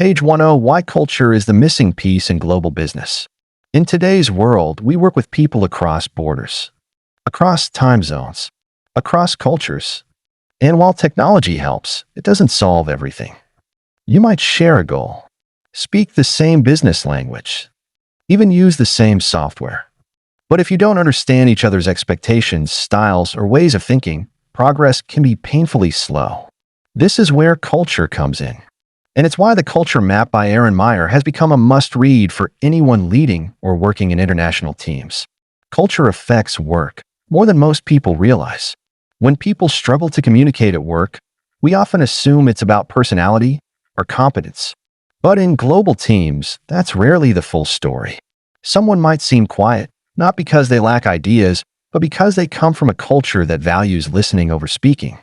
Page 10, Why Culture is the Missing Piece in Global Business. In today's world, we work with people across borders, across time zones, across cultures. And while technology helps, it doesn't solve everything. You might share a goal, speak the same business language, even use the same software. But if you don't understand each other's expectations, styles, or ways of thinking, progress can be painfully slow. This is where culture comes in. And it's why the Culture Map by Erin Meyer has become a must-read for anyone leading or working in international teams. Culture affects work more than most people realize. When people struggle to communicate at work, we often assume it's about personality or competence. But in global teams, that's rarely the full story. Someone might seem quiet, not because they lack ideas, but because they come from a culture that values listening over speaking.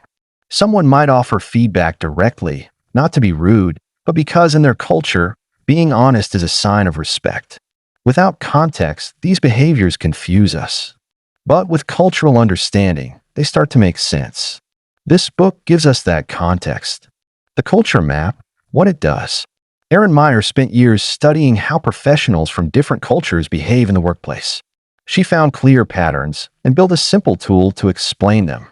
Someone might offer feedback directly, not to be rude, but because in their culture, being honest is a sign of respect. Without context, these behaviors confuse us. But with cultural understanding, they start to make sense. This book gives us that context. The Culture Map, what it does. Erin Meyer spent years studying how professionals from different cultures behave in the workplace. She found clear patterns and built a simple tool to explain them.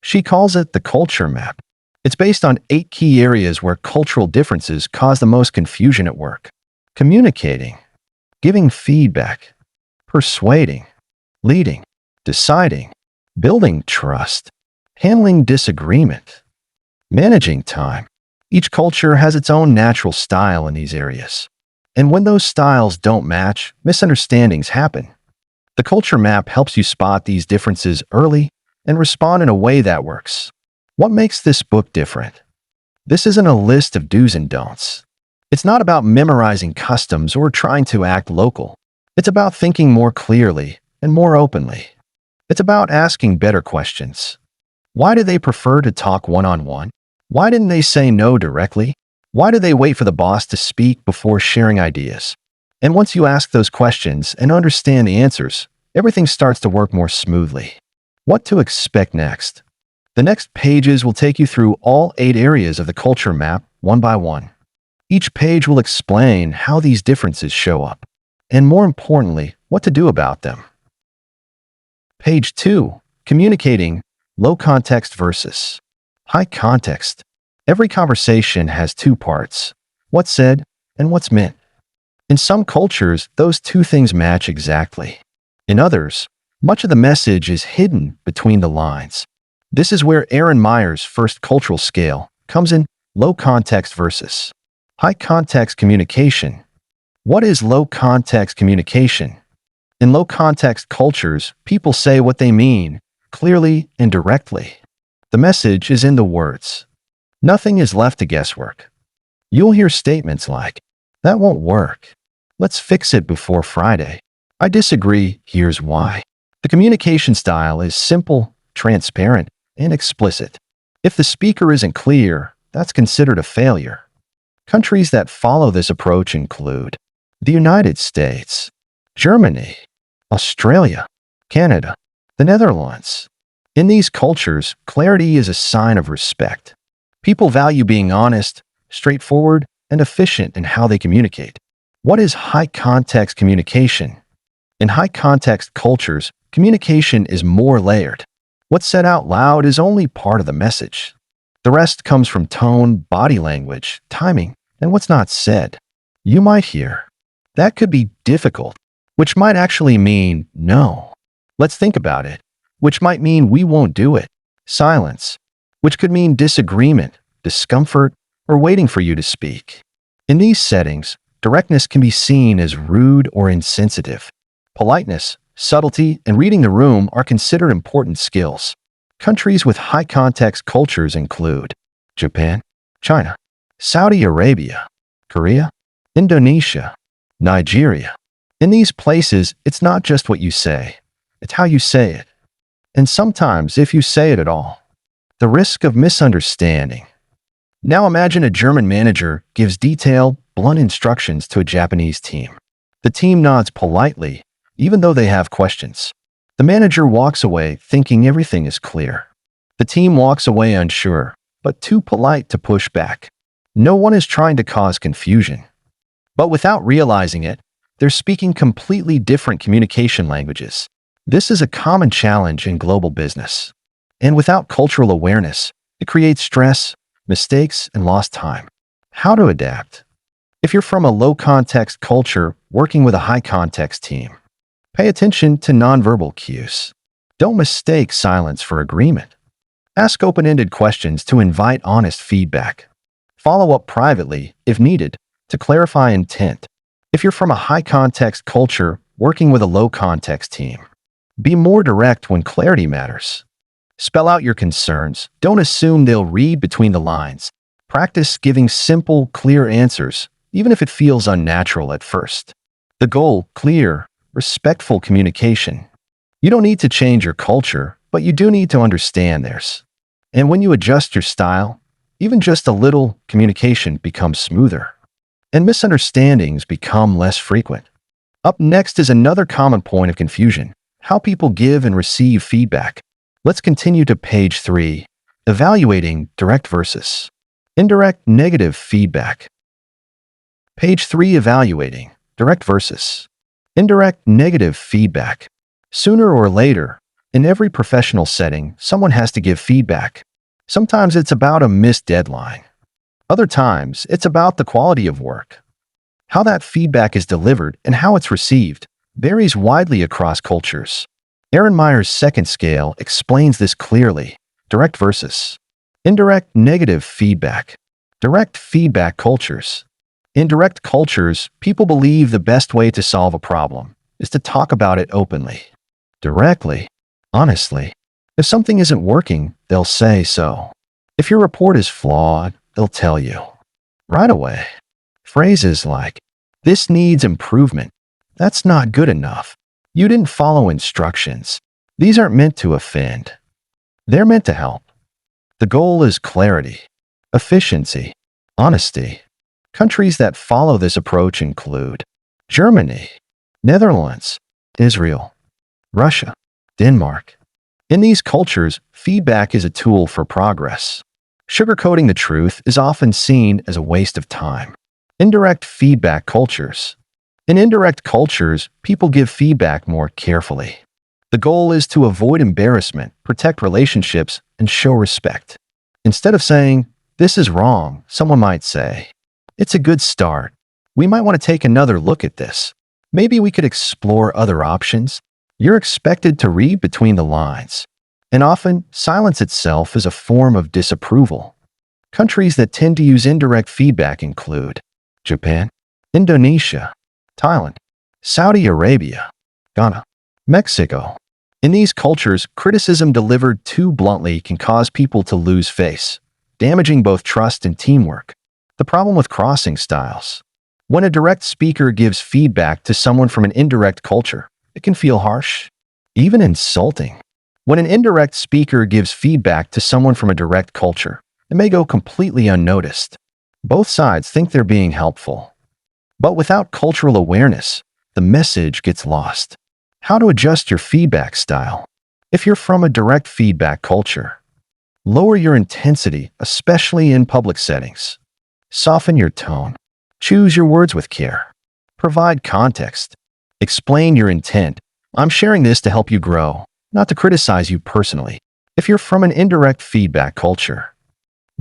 She calls it the Culture Map. It's based on 8 key areas where cultural differences cause the most confusion at work. Communicating, giving feedback, persuading, leading, deciding, building trust, handling disagreement, managing time. Each culture has its own natural style in these areas. And when those styles don't match, misunderstandings happen. The Culture Map helps you spot these differences early and respond in a way that works. What makes this book different? This isn't a list of do's and don'ts. It's not about memorizing customs or trying to act local. It's about thinking more clearly and more openly. It's about asking better questions. Why do they prefer to talk one-on-one? Why didn't they say no directly? Why do they wait for the boss to speak before sharing ideas? And once you ask those questions and understand the answers, everything starts to work more smoothly. What to expect next? The next pages will take you through all 8 areas of the Culture Map, one by one. Each page will explain how these differences show up, and more importantly, what to do about them. Page 2. Communicating, low context versus high context. Every conversation has 2 parts, what's said and what's meant. In some cultures, those 2 things match exactly. In others, much of the message is hidden between the lines. This is where Erin Meyer's first cultural scale comes in, low context versus high context communication. What is low context communication? In low context cultures, people say what they mean, clearly and directly. The message is in the words. Nothing is left to guesswork. You'll hear statements like, "That won't work. Let's fix it before Friday. I disagree, here's why." The communication style is simple, transparent, and explicit. If the speaker isn't clear, that's considered a failure. Countries that follow this approach include the United States, Germany, Australia, Canada, the Netherlands. In these cultures, clarity is a sign of respect. People value being honest, straightforward, and efficient in how they communicate. What is high-context communication? In high-context cultures, communication is more layered. What's said out loud is only part of the message. The rest comes from tone, body language, timing, and what's not said. You might hear, "That could be difficult," which might actually mean no. "Let's think about it," which might mean we won't do it. Silence, which could mean disagreement, discomfort, or waiting for you to speak. In these settings, directness can be seen as rude or insensitive. Politeness, subtlety, and reading the room are considered important skills. Countries with high-context cultures include Japan, China, Saudi Arabia, Korea, Indonesia, Nigeria. In these places, it's not just what you say, it's how you say it. And sometimes, if you say it at all. The risk of misunderstanding. Now imagine a German manager gives detailed, blunt instructions to a Japanese team. The team nods politely, even though they have questions. The manager walks away thinking everything is clear. The team walks away unsure, but too polite to push back. No one is trying to cause confusion. But without realizing it, they're speaking completely different communication languages. This is a common challenge in global business. And without cultural awareness, it creates stress, mistakes, and lost time. How to adapt? If you're from a low-context culture working with a high-context team, pay attention to nonverbal cues. Don't mistake silence for agreement. Ask open-ended questions to invite honest feedback. Follow up privately, if needed, to clarify intent. If you're from a high-context culture working with a low-context team, be more direct when clarity matters. Spell out your concerns. Don't assume they'll read between the lines. Practice giving simple, clear answers, even if it feels unnatural at first. The goal: clear, respectful communication. You don't need to change your culture, but you do need to understand theirs. And when you adjust your style, even just a little, communication becomes smoother, and misunderstandings become less frequent. Up next is another common point of confusion: how people give and receive feedback. Let's continue to page 3, evaluating direct versus indirect negative feedback. Page 3, evaluating direct versus indirect negative feedback. Sooner or later, in every professional setting, someone has to give feedback. Sometimes it's about a missed deadline. Other times, it's about the quality of work. How that feedback is delivered and how it's received varies widely across cultures. Erin Meyer's second scale explains this clearly: direct versus indirect negative feedback. Direct feedback cultures. In direct cultures, people believe the best way to solve a problem is to talk about it openly, directly, honestly. If something isn't working, they'll say so. If your report is flawed, they'll tell you right away. Phrases like, "This needs improvement," "That's not good enough," "You didn't follow instructions." These aren't meant to offend. They're meant to help. The goal is clarity, efficiency, honesty. Countries that follow this approach include Germany, Netherlands, Israel, Russia, Denmark. In these cultures, feedback is a tool for progress. Sugarcoating the truth is often seen as a waste of time. Indirect feedback cultures. In indirect cultures, people give feedback more carefully. The goal is to avoid embarrassment, protect relationships, and show respect. Instead of saying, "This is wrong," someone might say, "It's a good start. We might want to take another look at this. Maybe we could explore other options." You're expected to read between the lines. And often, silence itself is a form of disapproval. Countries that tend to use indirect feedback include Japan, Indonesia, Thailand, Saudi Arabia, Ghana, Mexico. In these cultures, criticism delivered too bluntly can cause people to lose face, damaging both trust and teamwork. The problem with crossing styles. When a direct speaker gives feedback to someone from an indirect culture, it can feel harsh, even insulting. When an indirect speaker gives feedback to someone from a direct culture, it may go completely unnoticed. Both sides think they're being helpful. But without cultural awareness, the message gets lost. How to adjust your feedback style. If you're from a direct feedback culture, lower your intensity, especially in public settings. Soften your tone. Choose your words with care. Provide context. Explain your intent. "I'm sharing this to help you grow, not to criticize you personally." If you're from an indirect feedback culture,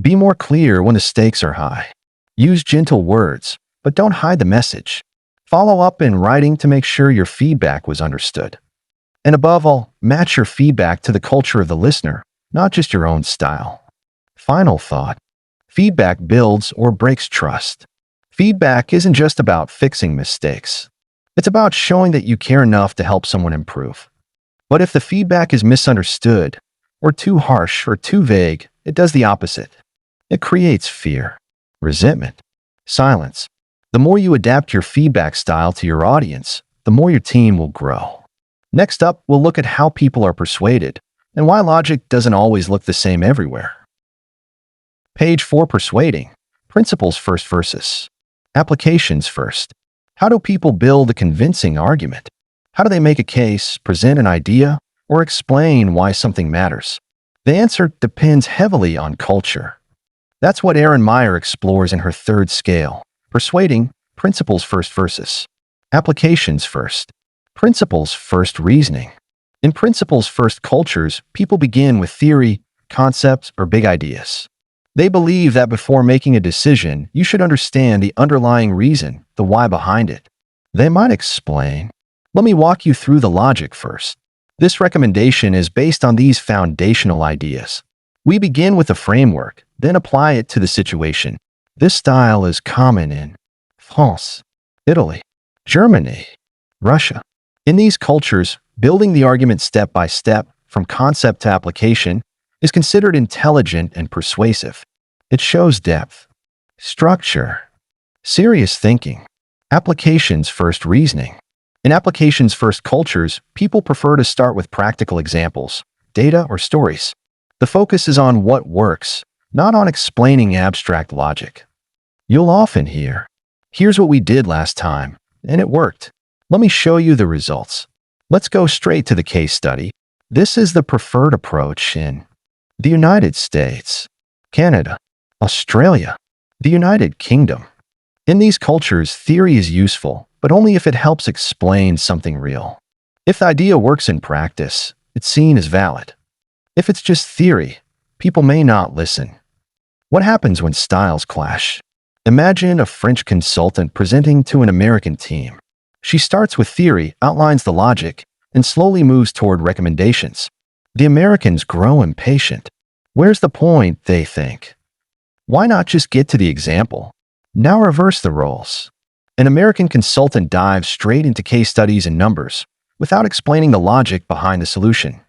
be more clear when the stakes are high. Use gentle words, but don't hide the message. Follow up in writing to make sure your feedback was understood. And above all, match your feedback to the culture of the listener, not just your own style. Final thought. Feedback builds or breaks trust. Feedback isn't just about fixing mistakes. It's about showing that you care enough to help someone improve. But if the feedback is misunderstood, or too harsh or too vague, it does the opposite. It creates fear, resentment, silence. The more you adapt your feedback style to your audience, the more your team will grow. Next up, we'll look at how people are persuaded and why logic doesn't always look the same everywhere. Page 4, persuading. Principles first versus applications first. How do people build a convincing argument? How do they make a case, present an idea, or explain why something matters? The answer depends heavily on culture. That's what Erin Meyer explores in her third scale, Persuading, Principles First versus Applications First. Principles First Reasoning. In Principles First cultures, people begin with theory, concepts, or big ideas. They believe that before making a decision, you should understand the underlying reason, the why behind it. They might explain, "Let me walk you through the logic first." This recommendation is based on these foundational ideas. We begin with a framework, then apply it to the situation. This style is common in France, Italy, Germany, Russia. In these cultures, building the argument step by step, from concept to application, is considered intelligent and persuasive. It shows depth, structure, serious thinking. Applications First Reasoning. In applications first cultures, people prefer to start with practical examples, data, or stories. The focus is on what works, not on explaining abstract logic. You'll often hear, "Here's what we did last time, and it worked. Let me show you the results." Let's go straight to the case study. This is the preferred approach in the United States, Canada, Australia, the United Kingdom. In these cultures, theory is useful, but only if it helps explain something real. If the idea works in practice, it's seen as valid. If it's just theory, people may not listen. What happens when styles clash? Imagine a French consultant presenting to an American team. She starts with theory, outlines the logic, and slowly moves toward recommendations. The Americans grow impatient. Where's the point, they think? Why not just get to the example? Now reverse the roles. An American consultant dives straight into case studies and numbers, without explaining the logic behind the solution.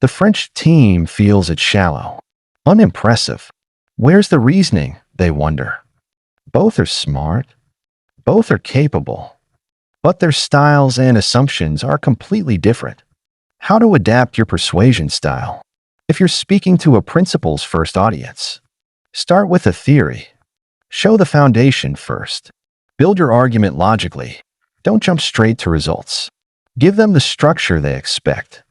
The French team feels it shallow, unimpressive. Where's the reasoning, they wonder. Both are smart. Both are capable. But their styles and assumptions are completely different. How to adapt your persuasion style? If you're speaking to a principles-first audience, start with a theory. Show the foundation first. Build your argument logically. Don't jump straight to results. Give them the structure they expect.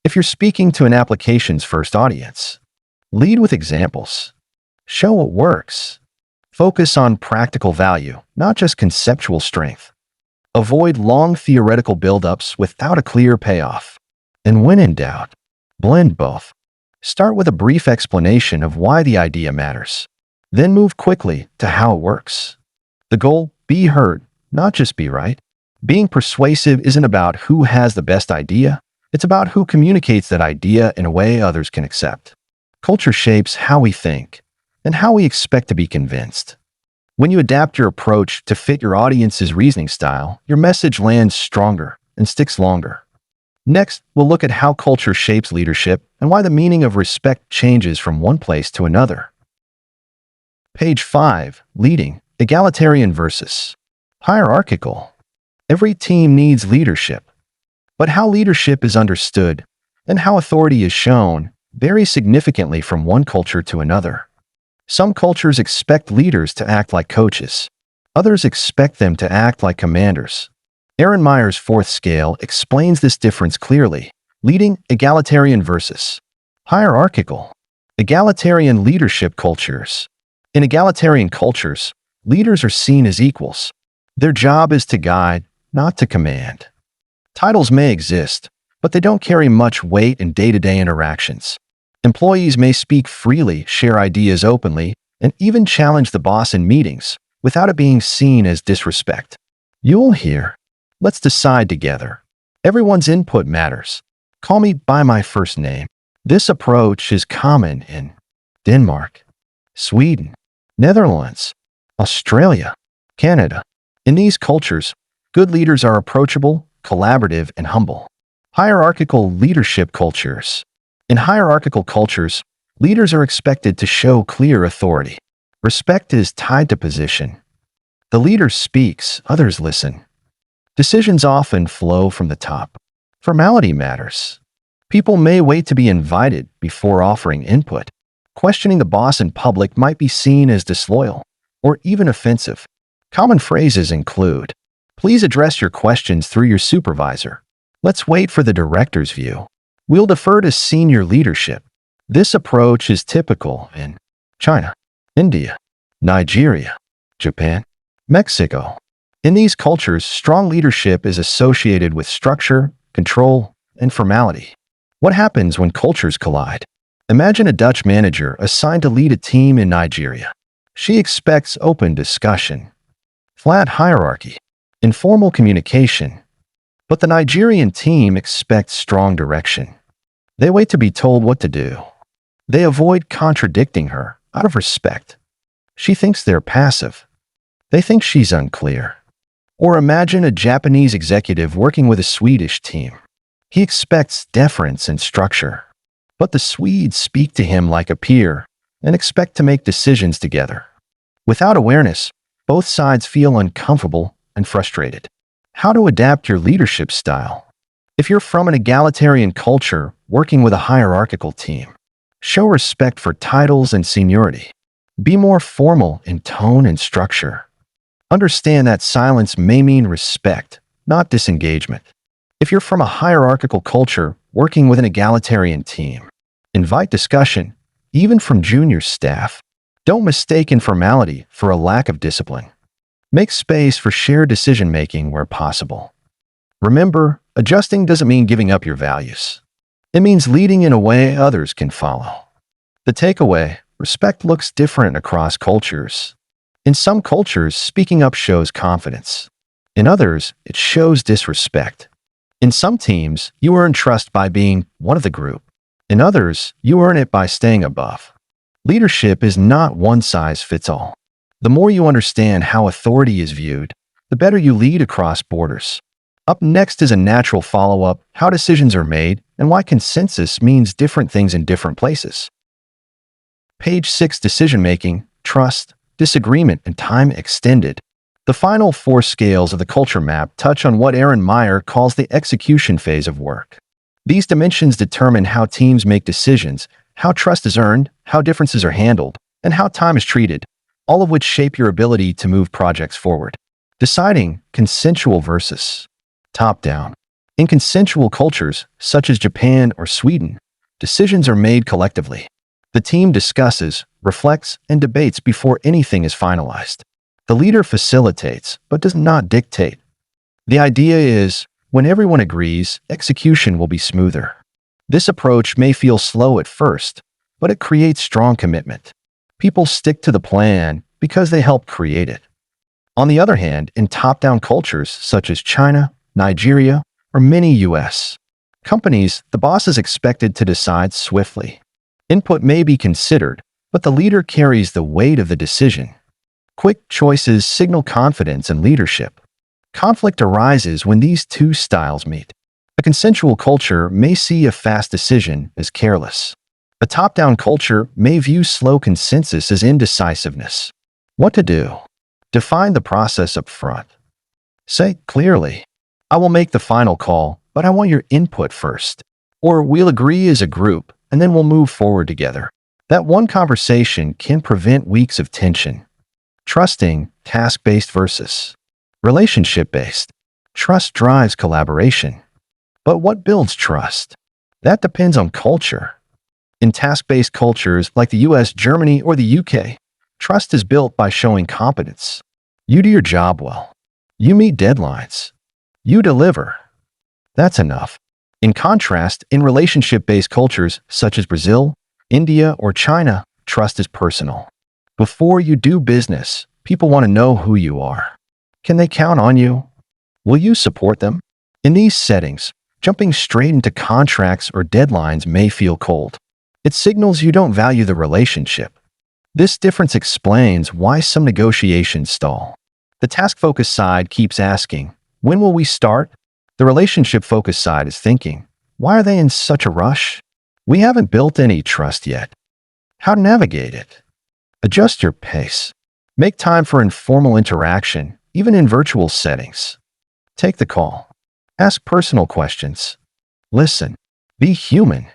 If you're speaking to an applications-first audience, lead with examples. Show what works. Focus on practical value, not just conceptual strength. Avoid long theoretical build-ups without a clear payoff. And when in doubt, blend both. Start with a brief explanation of why the idea matters. Then move quickly to how it works. The goal, be heard, not just be right. Being persuasive isn't about who has the best idea. It's about who communicates that idea in a way others can accept. Culture shapes how we think and how we expect to be convinced. When you adapt your approach to fit your audience's reasoning style, your message lands stronger and sticks longer. Next, we'll look at how culture shapes leadership and why the meaning of respect changes from one place to another. Page 5. Leading, egalitarian versus hierarchical. Every team needs leadership, but how leadership is understood and how authority is shown varies significantly from one culture to another. Some cultures expect leaders to act like coaches. Others expect them to act like commanders. Erin Meyer's fourth scale explains this difference clearly. Leading, egalitarian versus hierarchical. Egalitarian leadership cultures. In egalitarian cultures, leaders are seen as equals. Their job is to guide, not to command. Titles may exist, but they don't carry much weight in day-to-day interactions. Employees may speak freely, share ideas openly, and even challenge the boss in meetings without it being seen as disrespect. You'll hear, "Let's decide together. Everyone's input matters. Call me by my first name." This approach is common in Denmark, Sweden, Netherlands, Australia, Canada. In these cultures, good leaders are approachable, collaborative, and humble. Hierarchical leadership cultures. In hierarchical cultures, leaders are expected to show clear authority. Respect is tied to position. The leader speaks, others listen. Decisions often flow from the top. Formality matters. People may wait to be invited before offering input. Questioning the boss in public might be seen as disloyal or even offensive. Common phrases include, "Please address your questions through your supervisor." "Let's wait for the director's view." "We'll defer to senior leadership." This approach is typical in China, India, Nigeria, Japan, Mexico. In these cultures, strong leadership is associated with structure, control, and formality. What happens when cultures collide? Imagine a Dutch manager assigned to lead a team in Nigeria. She expects open discussion, flat hierarchy, informal communication. But the Nigerian team expects strong direction. They wait to be told what to do. They avoid contradicting her out of respect. She thinks they're passive. They think she's unclear. Or imagine a Japanese executive working with a Swedish team. He expects deference and structure. But the Swedes speak to him like a peer and expect to make decisions together. Without awareness, both sides feel uncomfortable and frustrated. How to adapt your leadership style? If you're from an egalitarian culture working with a hierarchical team, show respect for titles and seniority. Be more formal in tone and structure. Understand that silence may mean respect, not disengagement. If you're from a hierarchical culture working with an egalitarian team, invite discussion, even from junior staff. Don't mistake informality for a lack of discipline. Make space for shared decision-making where possible. Remember, adjusting doesn't mean giving up your values. It means leading in a way others can follow. The takeaway: respect looks different across cultures. In some cultures, speaking up shows confidence. In others, it shows disrespect. In some teams, you earn trust by being one of the group. In others, you earn it by staying above. Leadership is not one size fits all. The more you understand how authority is viewed, the better you lead across borders. Up next is a natural follow-up: how decisions are made and why consensus means different things in different places. Page 6: Decision-making, trust, disagreement, and time extended. The final 4 scales of the culture map touch on what Erin Meyer calls the execution phase of work. These dimensions determine how teams make decisions, how trust is earned, how differences are handled, and how time is treated, all of which shape your ability to move projects forward. Deciding: consensual versus top-down. In consensual cultures, such as Japan or Sweden, decisions are made collectively. The team discusses, reflects, and debates before anything is finalized. The leader facilitates, but does not dictate. The idea is, when everyone agrees, execution will be smoother. This approach may feel slow at first, but it creates strong commitment. People stick to the plan because they help create it. On the other hand, in top-down cultures such as China, Nigeria, or many U.S. companies, the boss is expected to decide swiftly. Input may be considered, but the leader carries the weight of the decision. Quick choices signal confidence and leadership. Conflict arises when these two styles meet. A consensual culture may see a fast decision as careless. A top-down culture may view slow consensus as indecisiveness. What to do? Define the process up front. Say clearly, "I will make the final call, but I want your input first." Or, "We'll agree as a group, and then we'll move forward together." That one conversation can prevent weeks of tension. Trusting, task-based versus relationship-based. Trust drives collaboration. But what builds trust? That depends on culture. In task-based cultures like the US, Germany, or the UK, trust is built by showing competence. You do your job well. You meet deadlines. You deliver. That's enough. In contrast, in relationship-based cultures such as Brazil, India, or China, trust is personal. Before you do business, people want to know who you are. Can they count on you? Will you support them? In these settings, jumping straight into contracts or deadlines may feel cold. It signals you don't value the relationship. This difference explains why some negotiations stall. The task-focused side keeps asking, "When will we start?" The relationship-focused side is thinking, "Why are they in such a rush? We haven't built any trust yet." How to navigate it? Adjust your pace. Make time for informal interaction, even in virtual settings. Take the call. Ask personal questions. Listen. Be human.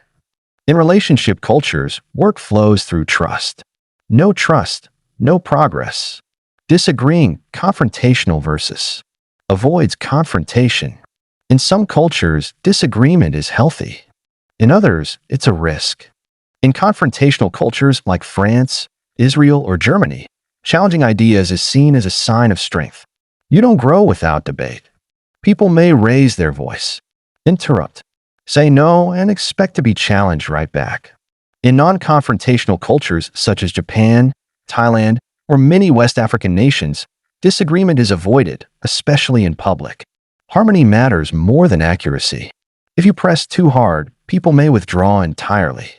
In relationship cultures, work flows through trust. No trust, no progress. Disagreeing, confrontational versus avoids confrontation. In some cultures, disagreement is healthy. In others, it's a risk. In confrontational cultures like France, Israel, or Germany, challenging ideas is seen as a sign of strength. You don't grow without debate. People may raise their voice, interrupt, say no, and expect to be challenged right back. In non-confrontational cultures such as Japan, Thailand, or many West African nations, disagreement is avoided, especially in public. Harmony matters more than accuracy. If you press too hard, people may withdraw entirely.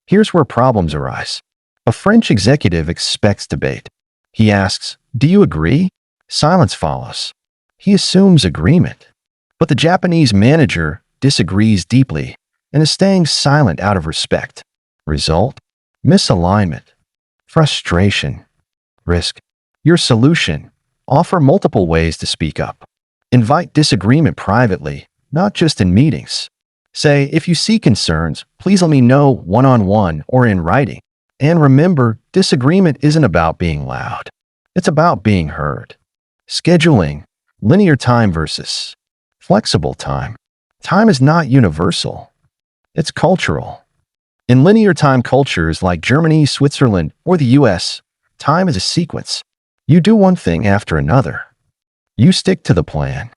Here's where problems arise. A French executive expects debate. He asks, "Do you agree?" Silence follows. He assumes agreement. But the Japanese manager disagrees deeply and is staying silent out of respect. Result? Misalignment. Frustration. Risk. Your solution. Offer multiple ways to speak up. Invite disagreement privately, not just in meetings. Say, if you see concerns, please let me know one-on-one or in writing. And remember, disagreement isn't about being loud. It's about being heard. Scheduling. Linear time versus flexible time. Time is not universal. It's cultural. In linear time cultures like Germany, Switzerland, or the US, time is a sequence. You do one thing after another. You stick to the plan.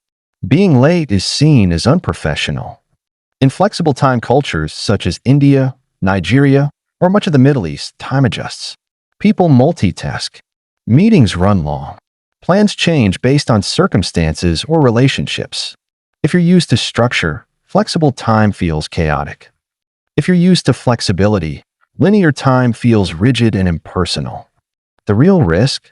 Being late is seen as unprofessional. In flexible time cultures such as India, Nigeria, or much of the Middle East, time adjusts. People multitask. Meetings run long. Plans change based on circumstances or relationships. If you're used to structure, flexible time feels chaotic. If you're used to flexibility, linear time feels rigid and impersonal. The real risk?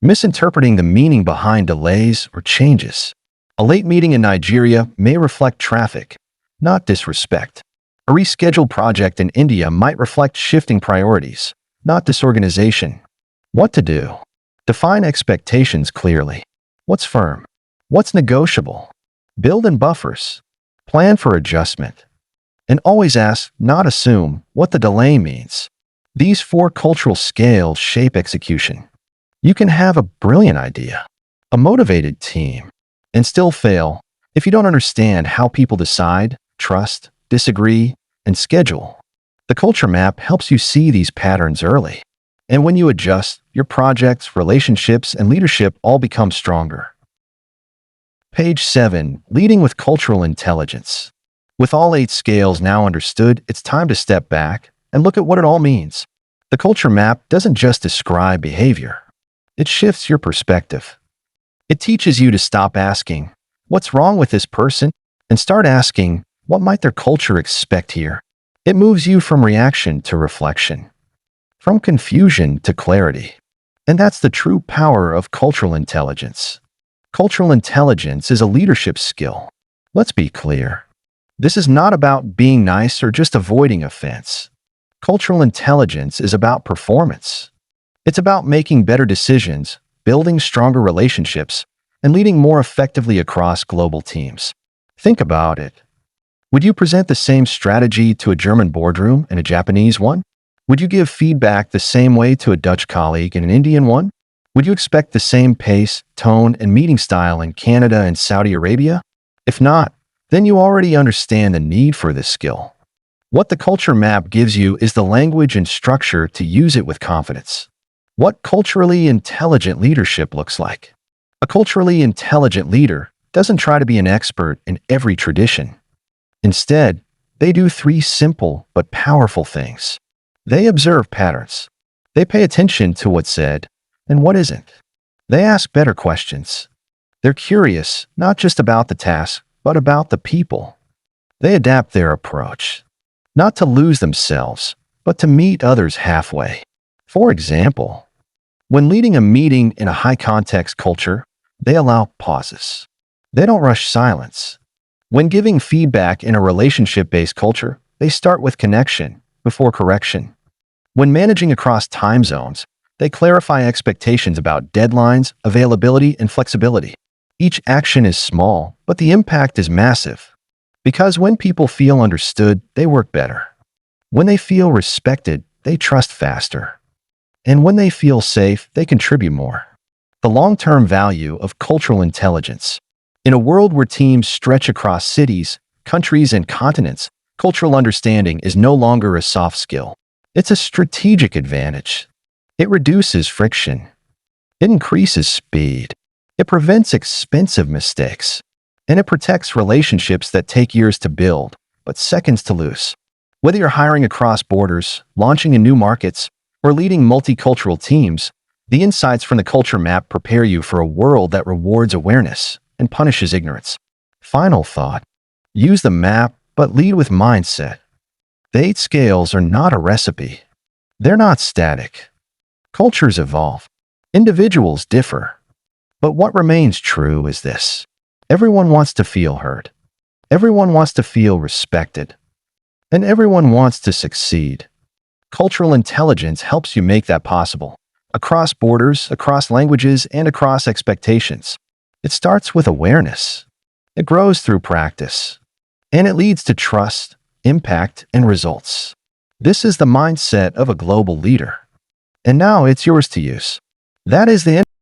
Misinterpreting the meaning behind delays or changes. A late meeting in Nigeria may reflect traffic, not disrespect. A rescheduled project in India might reflect shifting priorities, not disorganization. What to do? Define expectations clearly. What's firm? What's negotiable? Build in buffers. Plan for adjustment. And always ask, not assume, what the delay means. These 4 cultural scales shape execution. You can have a brilliant idea, a motivated team, and still fail if you don't understand how people decide, trust, disagree, and schedule. The culture map helps you see these patterns early. And when you adjust, your projects, relationships, and leadership all become stronger. Page 7. Leading with Cultural Intelligence. With all 8 scales now understood, it's time to step back and look at what it all means. The culture map doesn't just describe behavior. It shifts your perspective. It teaches you to stop asking, "What's wrong with this person?" and start asking, "What might their culture expect here?" It moves you from reaction to reflection, from confusion to clarity. And that's the true power of cultural intelligence. Cultural intelligence is a leadership skill. Let's be clear. This is not about being nice or just avoiding offense. Cultural intelligence is about performance. It's about making better decisions, building stronger relationships, and leading more effectively across global teams. Think about it. Would you present the same strategy to a German boardroom and a Japanese one? Would you give feedback the same way to a Dutch colleague and an Indian one? Would you expect the same pace, tone, and meeting style in Canada and Saudi Arabia? If not, then you already understand the need for this skill. What the culture map gives you is the language and structure to use it with confidence. What culturally intelligent leadership looks like. A culturally intelligent leader doesn't try to be an expert in every tradition. Instead, they do 3 simple but powerful things. They observe patterns. They pay attention to what's said and what isn't. They ask better questions. They're curious, not just about the task, but about the people. They adapt their approach, not to lose themselves, but to meet others halfway. For example, when leading a meeting in a high-context culture, they allow pauses. They don't rush silence. When giving feedback in a relationship-based culture, they start with connection before correction. When managing across time zones, they clarify expectations about deadlines, availability, and flexibility. Each action is small, but the impact is massive. Because when people feel understood, they work better. When they feel respected, they trust faster. And when they feel safe, they contribute more. The long-term value of cultural intelligence. In a world where teams stretch across cities, countries, and continents, cultural understanding is no longer a soft skill. It's a strategic advantage. It reduces friction. It increases speed. It prevents expensive mistakes. And it protects relationships that take years to build, but seconds to lose. Whether you're hiring across borders, launching in new markets, or leading multicultural teams, the insights from the culture map prepare you for a world that rewards awareness and punishes ignorance. Final thought. Use the map, but lead with mindset. The 8 scales are not a recipe. They're not static. Cultures evolve. Individuals differ. But what remains true is this. Everyone wants to feel heard. Everyone wants to feel respected. And everyone wants to succeed. Cultural intelligence helps you make that possible. Across borders, across languages, and across expectations. It starts with awareness. It grows through practice. And it leads to trust, impact, and results. This is the mindset of a global leader. And now it's yours to use. That is the end.